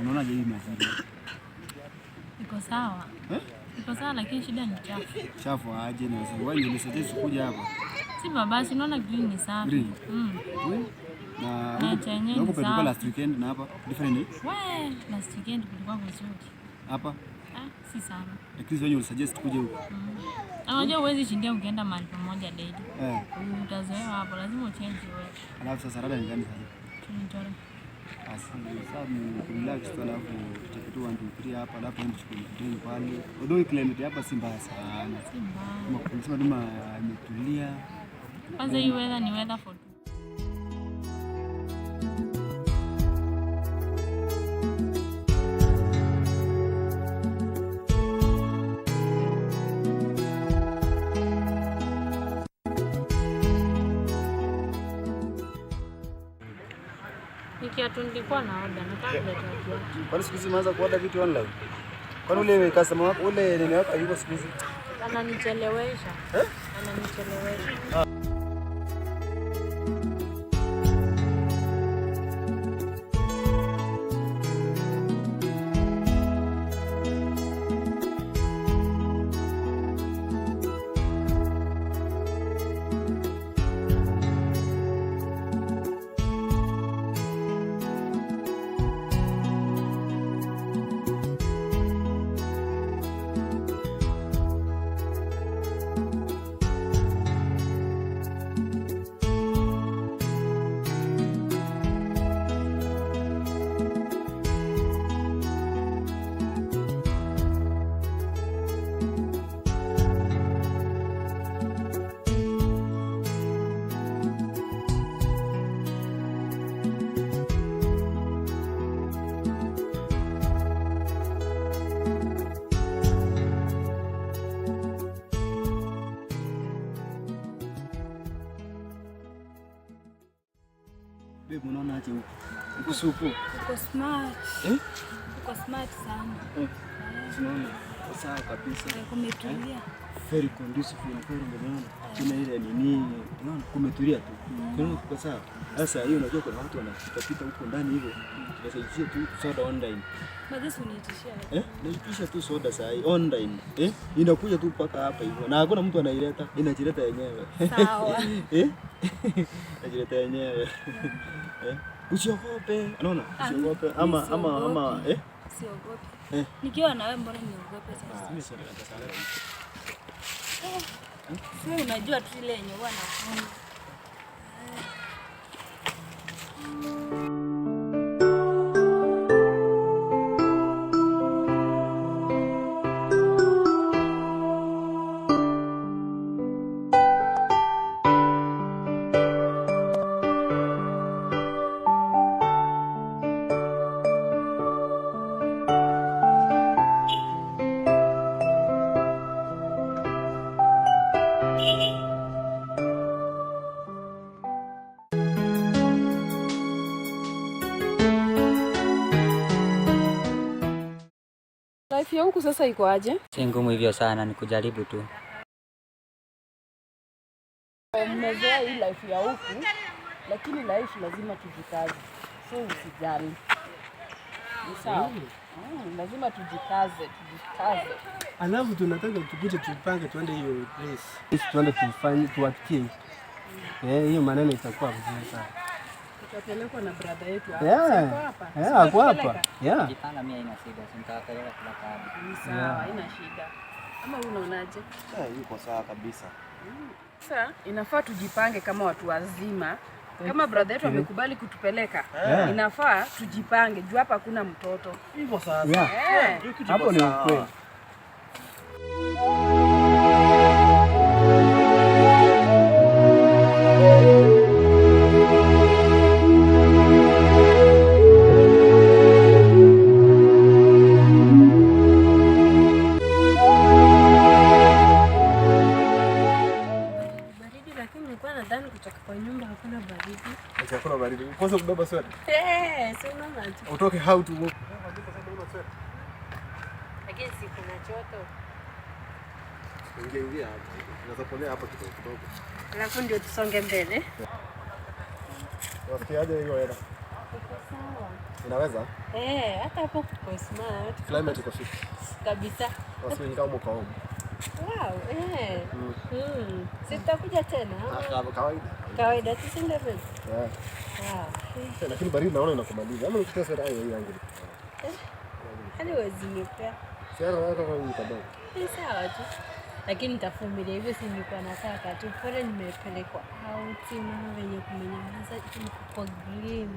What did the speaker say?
Unaona je hii mazingira? Iko sawa. Iko sawa lakini shida ni chafu. Chafu aje na sasa wewe ndio suggest kuja hapa. Si baba, si unaona green ni safi. Na huko kulikuwa last weekend na hapa different. Last weekend kulikuwa vizuri. Hapa? Si sana. Lakini wewe unasuggest kuja huko. Unajua huwezi shindia ukienda mahali pamoja daily. Utazoea hapo, lazima uchange wewe. Alafu sasa rada ni gani sasa? Tunitore. Sasa ni relax tu, alafu tutakitu 1 2 3 hapa, alafu nichukue kitu pale. Although climate hapa si mbaya sana. Si mbaya. Unasema kama imetulia. Kwanza hii weather ni weather for kiatu nilikuwa na order, nataka kuleta kiatu. Kwani siku hizi umeanza kuorder vitu online? Kwani ule customer wako ule nene wako yuko siku hizi? Ananichelewesha. Ananichelewesha. Babe, unaona aje huko? Uko supu? Uko smart. Uko smart sana. Unaona? Sawa kabisa. Kumetulia. Very conducive environment, unaona? Kuna ile nini? Unaona kumetulia tu. Unaona kwa sawa. Sasa hiyo unajua kuna watu wanapita huko ndani hivyo. Tunasaidia tu soda online. Madhisi uniitishia. Naitisha tu soda saa hii online. Inakuja tu mpaka hapa hivyo. Na hakuna mtu anaileta, inajileta yenyewe. Sawa. Inajileta yenyewe. Usiogope. Unaona? Usiogope ama siogope. Nikiwa na wewe mbona niogope sasa? Mimi sio nataka sana. Sio unajua tu ile yenye huwa nafanya. Life ya huku sasa iko aje? Si ngumu hivyo sana, ni kujaribu tu. Mmezoea hii life ya huku, lakini life lazima tujikaze. So usijali. Ni sawa. Lazima tujikaze. Alafu tunataka tukuje tupange tuende hiyo place. Sisi tuende tufanye tuwafikie. Hiyo maneno itakuwa vizuri sana. Tutapelekwa na brother yetu hapa. Ako hapa. Jipanga mimi haina shida, nitawapeleka kila kadi. Ni sawa, haina shida. Ama unaonaje? Yuko sawa kabisa. Sasa inafaa tujipange kama watu wazima. Kama brother yetu amekubali kutupeleka, inafaa tujipange. Juu hapa hakuna mtoto. Hivyo sasa. Hapo ni ukweli. Nadhani kutoka kwa nyumba hakuna baridi. Hakuna baridi. Kwanza kubeba sweta. Si unaona tu. Utoke how to walk. Lakini si kuna joto. Ingia hapa. Unaweza polea hapa kidogo. Alafu ndio tusonge mbele. Wafikiaje hiyo hela? Iko sawa. Inaweza? Hata hapo kuko smart. Climate iko fit. Kabisa. Basi ni kama uko home. Wow, sitakuja tena. Kawaida. Kawaida tu sinde vile. Wow. Lakini baridi naona inakumaliza. Ama nikitoa sera hiyo yangu. Hadi wazinipea. Sera yako kwa nini kabisa? Ni sawa tu. Lakini nitavumilia hivyo, si nilikuwa nataka tu. Pole nimepelekwa out na venye kumenyamaza kwa green.